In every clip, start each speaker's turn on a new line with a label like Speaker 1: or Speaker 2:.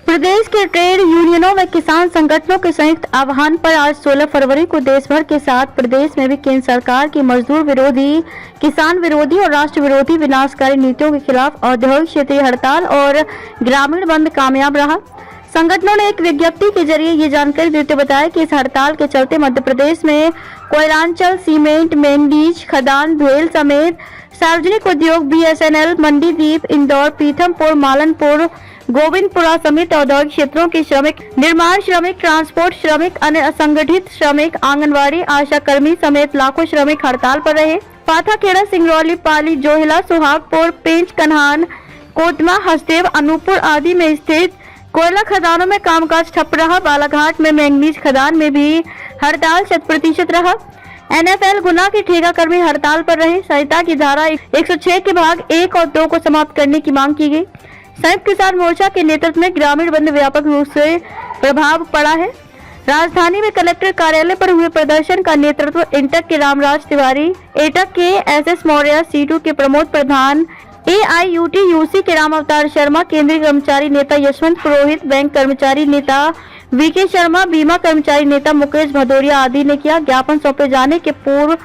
Speaker 1: प्रदेश के ट्रेड यूनियनों में किसान संगठनों के संयुक्त आह्वान पर आज 16 फरवरी को देश भर के साथ प्रदेश में भी केंद्र सरकार की मजदूर विरोधी, किसान विरोधी और राष्ट्र विरोधी विनाशकारी नीतियों के खिलाफ औद्योगिक क्षेत्रीय हड़ताल और ग्रामीण बंद कामयाब रहा। संगठनों ने एक विज्ञप्ति के जरिए ये जानकारी देते बताया कि इस हड़ताल के चलते मध्य प्रदेश में कोयलांचल, सीमेंट, मैंगनीज खदान, भेल समेत सार्वजनिक उद्योग, बीएसएनएल, मंडीदीप, इंदौर, पीथमपुर, मालनपुर, गोविंदपुरा समेत औद्योगिक क्षेत्रों के श्रमिक, निर्माण श्रमिक, ट्रांसपोर्ट श्रमिक, अन्य असंगठित श्रमिक, आंगनवाड़ी, आशा कर्मी समेत लाखों श्रमिक हड़ताल पर रहे। पाथाखेड़ा, सिंगरौली, पाली, जोहिला, सुहागपुर, पेंच, कन्हान, कोतमा, हसदेव, अनूपपुर आदि में स्थित कोयला खदानों में कामकाज ठप रहा। बालाघाट में मैंगनीज खदान में भी हड़ताल 100% रहा। एनएफएल गुना के ठेका कर्मी हड़ताल पर रहे। संहिता की धारा 106 के भाग 1 और 2 को समाप्त करने की मांग की गई। संयुक्त किसान मोर्चा के नेतृत्व में ग्रामीण बंद व्यापक रूप से प्रभाव पड़ा है। राजधानी में कलेक्टर कार्यालय पर हुए प्रदर्शन का नेतृत्व इंटक के रामराज तिवारी, एटक के एसएस मौर्य, सीटू के प्रमोद प्रधान, एआईयूटीयूसी के राम अवतार शर्मा, केंद्रीय कर्मचारी नेता यशवंत पुरोहित, बैंक कर्मचारी नेता वीके शर्मा, बीमा कर्मचारी नेता मुकेश भदौरिया आदि ने किया। ज्ञापन सौंपे जाने के पूर्व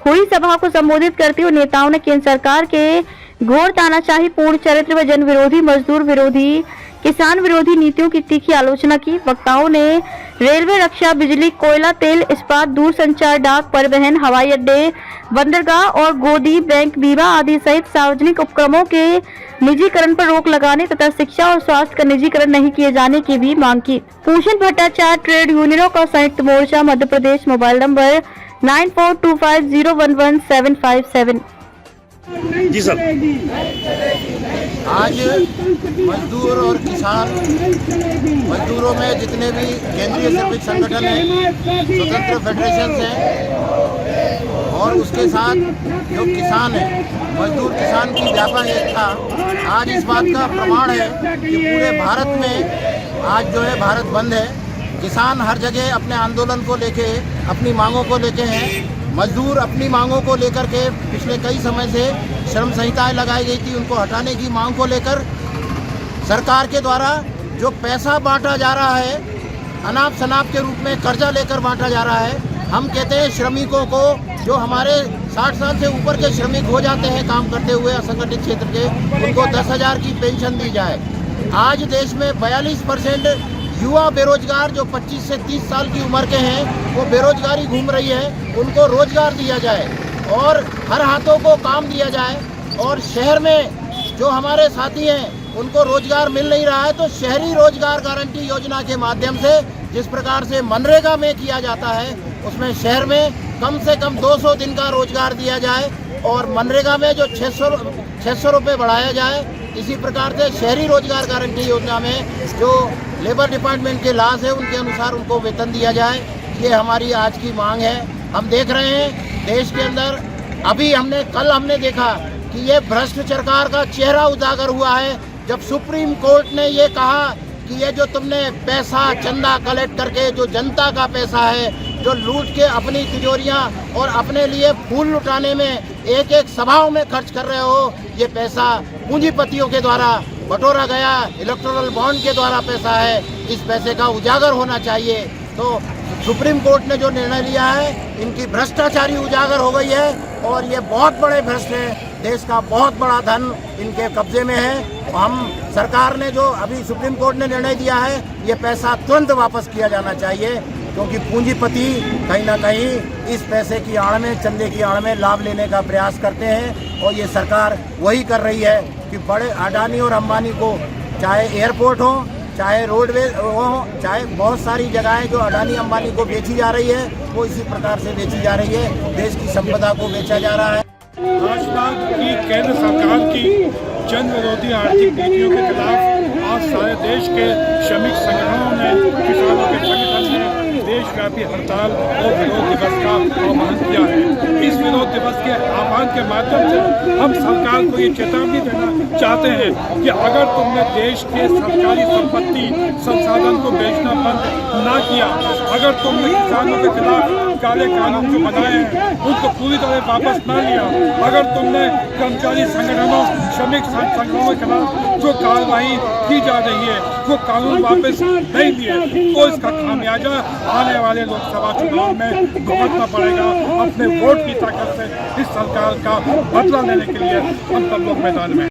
Speaker 1: हुई सभा को संबोधित करते हुए नेताओं ने केंद्र सरकार के घोर तानाशाही, पूर्ण चरित्र व जन विरोधी, मजदूर विरोधी, किसान विरोधी नीतियों की तीखी आलोचना की। वक्ताओं ने रेलवे, रक्षा, बिजली, कोयला, तेल, इस्पात, दूरसंचार, डाक, परिवहन, हवाई अड्डे, बंदरगाह और गोदी, बैंक, बीमा आदि सहित सार्वजनिक उपक्रमों के निजीकरण पर रोक लगाने तथा शिक्षा और स्वास्थ्य का निजीकरण नहीं किए जाने की भी मांग की। भूषण भट्टाचार्य, ट्रेड यूनियनों का संयुक्त मोर्चा, मध्य प्रदेश, मोबाइल नंबर 9425011757।
Speaker 2: जी सर,
Speaker 3: आज मजदूर और किसान, मजदूरों में जितने भी केंद्रीय श्रमिक संगठन हैं, स्वतंत्र फेडरेशन हैं और उसके साथ जो किसान हैं, मजदूर किसान की व्यापक एकता आज इस बात का प्रमाण है कि पूरे भारत में आज जो है भारत बंद है। किसान हर जगह अपने आंदोलन को लेके, अपनी मांगों को लेके हैं। मजदूर अपनी मांगों को लेकर के पिछले कई समय से श्रम संहिताएं लगाई गई थी, उनको हटाने की मांग को लेकर सरकार के द्वारा जो पैसा बांटा जा रहा है, अनाप शनाप के रूप में कर्जा लेकर बांटा जा रहा है। हम कहते हैं श्रमिकों को, जो हमारे 60 साल से ऊपर के श्रमिक हो जाते हैं काम करते हुए असंगठित क्षेत्र के, उनको 10,000 की पेंशन दी जाए। आज देश में 42% युवा बेरोजगार जो 25 से 30 साल की उम्र के हैं, वो बेरोजगारी घूम रही है, उनको रोजगार दिया जाए और हर हाथों को काम दिया जाए। और शहर में जो हमारे साथी हैं उनको रोजगार मिल नहीं रहा है, तो शहरी रोजगार गारंटी योजना के माध्यम से जिस प्रकार से मनरेगा में किया जाता है, उसमें शहर में कम से कम 200 दिन का रोजगार दिया जाए और मनरेगा में जो 600 रुपये बढ़ाया जाए। इसी प्रकार से शहरी रोजगार गारंटी योजना में जो लेबर डिपार्टमेंट के लाज है, उनके अनुसार उनको वेतन दिया जाए। ये हमारी आज की मांग है। हम देख रहे हैं देश के अंदर, अभी कल हमने देखा कि ये भ्रष्ट सरकार का चेहरा उजागर हुआ है, जब सुप्रीम कोर्ट ने ये कहा कि ये जो तुमने पैसा चंदा कलेक्ट करके जो जनता का पैसा है, जो लूट के अपनी तिजोरियां और अपने लिए फूल लुटाने में एक सभाओं में खर्च कर रहे हो, ये पैसा पूंजीपतियों के द्वारा बटोरा गया, इलेक्टोरल बॉन्ड के द्वारा पैसा है। इस पैसे का उजागर होना चाहिए। तो सुप्रीम कोर्ट ने जो निर्णय लिया है, इनकी भ्रष्टाचारी उजागर हो गई है और ये बहुत बड़े भ्रष्ट हैं। देश का बहुत बड़ा धन इनके कब्जे में है। हम सरकार ने जो अभी सुप्रीम कोर्ट ने निर्णय दिया है, ये पैसा तुरंत वापस किया जाना चाहिए, क्योंकि पूंजीपति कहीं ना कहीं इस पैसे की आड़ में, चंदे की आड़ में लाभ लेने का प्रयास करते हैं और ये सरकार वही कर रही है कि बड़े अडानी और अंबानी को, चाहे एयरपोर्ट हो, चाहे रोडवेज हो, चाहे बहुत सारी जगहें जो अडानी अंबानी को बेची जा रही है, वो इसी प्रकार से बेची जा रही है। देश की संपदा को बेचा जा रहा है।
Speaker 2: भाजपा की केंद्र सरकार की जन विरोधी आर्थिक नीतियों के खिलाफ आज सारे देश के श्रमिक संगठनों ने, किसानों के संगठन ने देशव्यापी हड़ताल और विरोध दिवस का आह्वान किया है। इस विरोध दिवस के आह्वान के माध्यम से हम सरकार को ये चेतावनी देना चाहते हैं कि अगर तुमने देश के सरकारी संपत्ति संसाधन को बेचना बंद ना किया, अगर तुमने किसानों के खिलाफ काले कानून जो बनाए हैं उनको पूरी तरह वापस ना लिया, अगर तुमने कर्मचारी संगठनों, श्रमिक संगठनों के खिलाफ जो कार्रवाई की जा रही है वो कानून वापस नहीं लिए तो इसका खामियाजा आने वाले लोकसभा चुनाव में भुगतना पड़ेगा। अपने वोट की ताकत से इस सरकार का बदला लेने के लिए हम सब लोग मैदान में